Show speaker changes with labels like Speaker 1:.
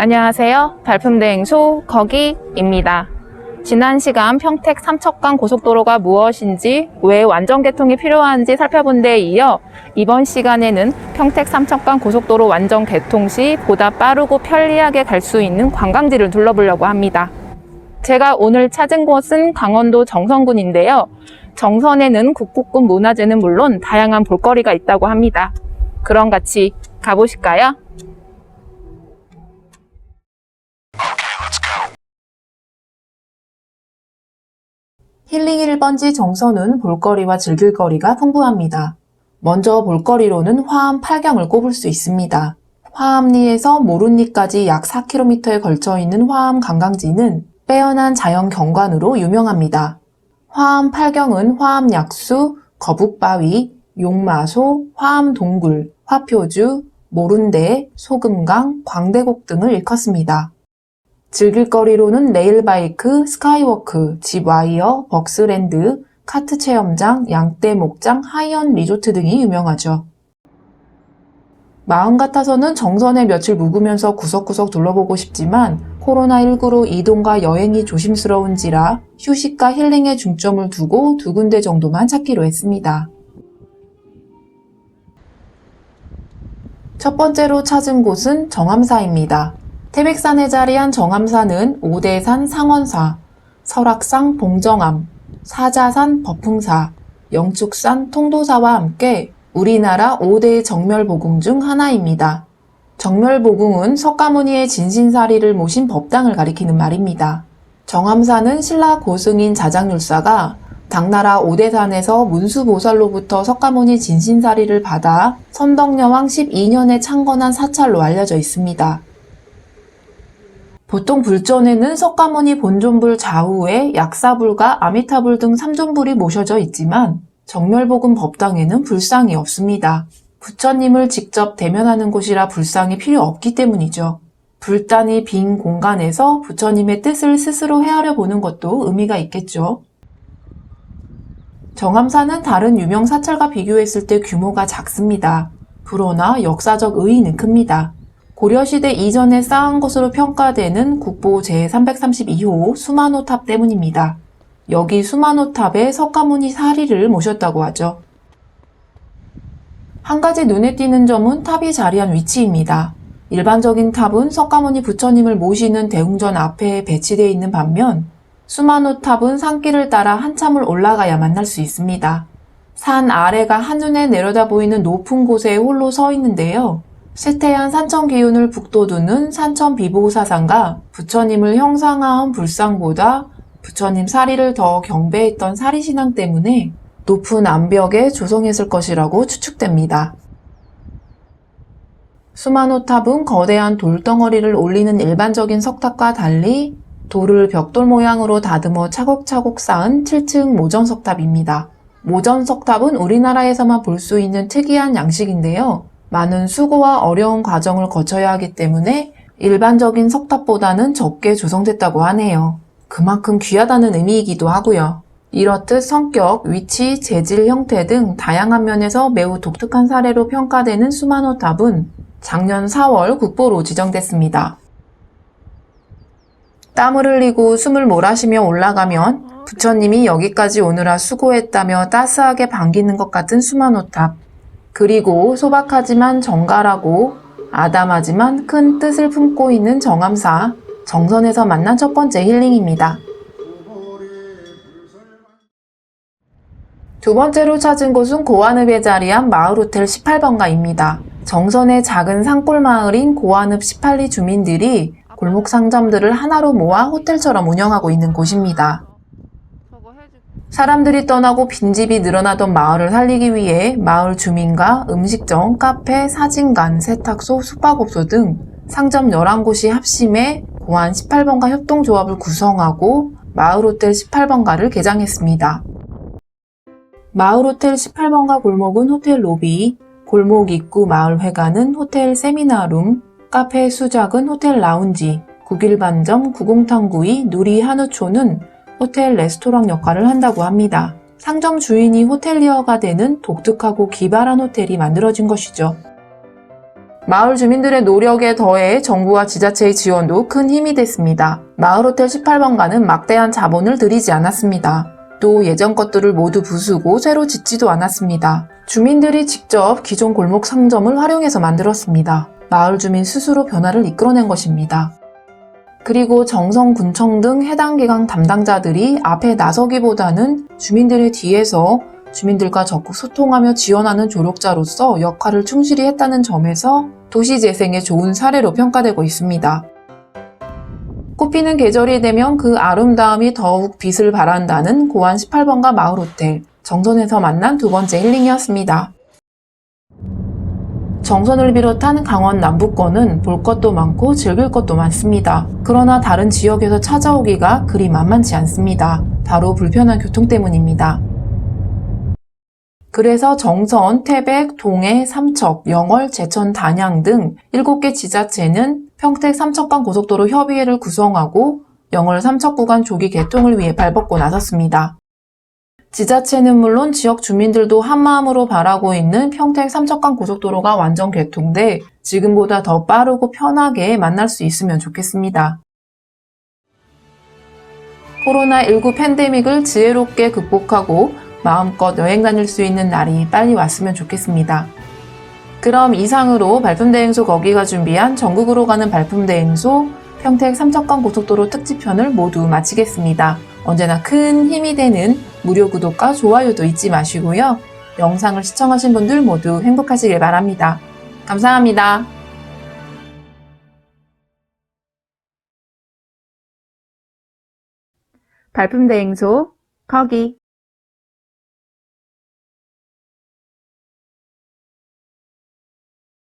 Speaker 1: 안녕하세요. 발품대행소 거기입니다. 지난 시간 평택 삼척간 고속도로가 무엇인지, 왜 완전 개통이 필요한지 살펴본 데에 이어 이번 시간에는 평택 삼척간 고속도로 완전 개통 시 보다 빠르고 편리하게 갈 수 있는 관광지를 둘러보려고 합니다. 제가 오늘 찾은 곳은 강원도 정선군인데요. 정선에는 국보급 문화재는 물론 다양한 볼거리가 있다고 합니다. 그럼 같이 가보실까요? 힐링 1번지 정선은 볼거리와 즐길거리가 풍부합니다. 먼저 볼거리로는 화암 8경을 꼽을 수 있습니다. 화암리에서 모룬리까지 약 4km에 걸쳐 있는 화암 관광지는 빼어난 자연 경관으로 유명합니다. 화암 8경은 화암 약수, 거북바위, 용마소, 화암 동굴, 화표주, 모룬대, 소금강, 광대곡 등을 일컫습니다. 즐길거리로는 레일바이크, 스카이워크, 집와이어, 벅스랜드, 카트 체험장, 양떼 목장, 하이언 리조트 등이 유명하죠. 마음 같아서는 정선에 며칠 묵으면서 구석구석 둘러보고 싶지만 코로나19로 이동과 여행이 조심스러운지라 휴식과 힐링에 중점을 두고 2군데 정도만 찾기로 했습니다. 첫 번째로 찾은 곳은 정암사입니다. 태백산에 자리한 정암사는 오대산 상원사, 설악산 봉정암, 사자산 법흥사, 영축산 통도사와 함께 우리나라 5대 정멸보궁 중 하나입니다. 정멸보궁은 석가모니의 진신사리를 모신 법당을 가리키는 말입니다. 정암사는 신라 고승인 자장율사가 당나라 오대산에서 문수보살로부터 석가모니 진신사리를 받아 선덕여왕 12년에 창건한 사찰로 알려져 있습니다. 보통 불전에는 석가모니 본존불 좌우에 약사불과 아미타불 등 3존불이 모셔져 있지만 정멸보궁 법당에는 불상이 없습니다. 부처님을 직접 대면하는 곳이라 불상이 필요 없기 때문이죠. 불단이 빈 공간에서 부처님의 뜻을 스스로 헤아려 보는 것도 의미가 있겠죠. 정암사는 다른 유명 사찰과 비교했을 때 규모가 작습니다. 그러나 역사적 의의는 큽니다. 고려시대 이전에 쌓은 것으로 평가되는 국보 제332호 수만호탑 때문입니다. 여기 수만호탑에 석가모니 사리를 모셨다고 하죠. 한 가지 눈에 띄는 점은 탑이 자리한 위치입니다. 일반적인 탑은 석가모니 부처님을 모시는 대웅전 앞에 배치되어 있는 반면 수만호탑은 산길을 따라 한참을 올라가야 만날 수 있습니다. 산 아래가 한눈에 내려다 보이는 높은 곳에 홀로 서 있는데요. 세태한 산천 기운을 북돋우는 산천비보사상과 부처님을 형상화한 불상보다 부처님 사리를 더 경배했던 사리신앙 때문에 높은 암벽에 조성했을 것이라고 추측됩니다. 수만호탑은 거대한 돌덩어리를 올리는 일반적인 석탑과 달리 돌을 벽돌 모양으로 다듬어 차곡차곡 쌓은 7층 모전석탑입니다. 모전석탑은 우리나라에서만 볼 수 있는 특이한 양식인데요. 많은 수고와 어려운 과정을 거쳐야 하기 때문에 일반적인 석탑보다는 적게 조성됐다고 하네요. 그만큼 귀하다는 의미이기도 하고요. 이렇듯 성격, 위치, 재질, 형태 등 다양한 면에서 매우 독특한 사례로 평가되는 수만호탑은 작년 4월 국보로 지정됐습니다. 땀을 흘리고 숨을 몰아쉬며 올라가면 부처님이 여기까지 오느라 수고했다며 따스하게 반기는 것 같은 수만호탑. 그리고 소박하지만 정갈하고 아담하지만 큰 뜻을 품고 있는 정암사, 정선에서 만난 첫 번째 힐링입니다. 두 번째로 찾은 곳은 고안읍에 자리한 마을호텔 18번가입니다. 정선의 작은 산골 마을인 고안읍 18리 주민들이 골목 상점들을 하나로 모아 호텔처럼 운영하고 있는 곳입니다. 사람들이 떠나고 빈집이 늘어나던 마을을 살리기 위해 마을 주민과 음식점, 카페, 사진관, 세탁소, 숙박업소 등 상점 11곳이 합심해 고안 18번가 협동조합을 구성하고 마을호텔 18번가를 개장했습니다. 마을호텔 18번가 골목은 호텔 로비, 골목 입구 마을회관은 호텔 세미나룸, 카페 수작은 호텔 라운지, 국일반점, 구공탕구이, 누리 한우초는 호텔 레스토랑 역할을 한다고 합니다. 상점 주인이 호텔리어가 되는 독특하고 기발한 호텔이 만들어진 것이죠. 마을 주민들의 노력에 더해 정부와 지자체의 지원도 큰 힘이 됐습니다. 마을호텔 18번가는 막대한 자본을 들이지 않았습니다. 또 예전 것들을 모두 부수고 새로 짓지도 않았습니다. 주민들이 직접 기존 골목 상점을 활용해서 만들었습니다. 마을 주민 스스로 변화를 이끌어낸 것입니다. 그리고 정성군청 등 해당 기관 담당자들이 앞에 나서기보다는 주민들의 뒤에서 주민들과 적극 소통하며 지원하는 조력자로서 역할을 충실히 했다는 점에서 도시재생의 좋은 사례로 평가되고 있습니다. 꽃피는 계절이 되면 그 아름다움이 더욱 빛을 발한다는 고안 18번가 마을호텔, 정선에서 만난 두 번째 힐링이었습니다. 정선을 비롯한 강원 남부권은 볼 것도 많고 즐길 것도 많습니다. 그러나 다른 지역에서 찾아오기가 그리 만만치 않습니다. 바로 불편한 교통 때문입니다. 그래서 정선, 태백, 동해, 삼척, 영월, 제천, 단양 등 7개 지자체는 평택 삼척간 고속도로 협의회를 구성하고 영월 삼척 구간 조기 개통을 위해 발벗고 나섰습니다. 지자체는 물론 지역 주민들도 한마음으로 바라고 있는 평택 삼척간 고속도로가 완전 개통돼 지금보다 더 빠르고 편하게 만날 수 있으면 좋겠습니다. 코로나19 팬데믹을 지혜롭게 극복하고 마음껏 여행 다닐 수 있는 날이 빨리 왔으면 좋겠습니다. 그럼 이상으로 발품대행소 거기가 준비한 전국으로 가는 발품대행소 평택 삼척간 고속도로 특집편을 모두 마치겠습니다. 언제나 큰 힘이 되는 무료 구독과 좋아요도 잊지 마시고요. 영상을 시청하신 분들 모두 행복하시길 바랍니다. 감사합니다. 발품대행소 거기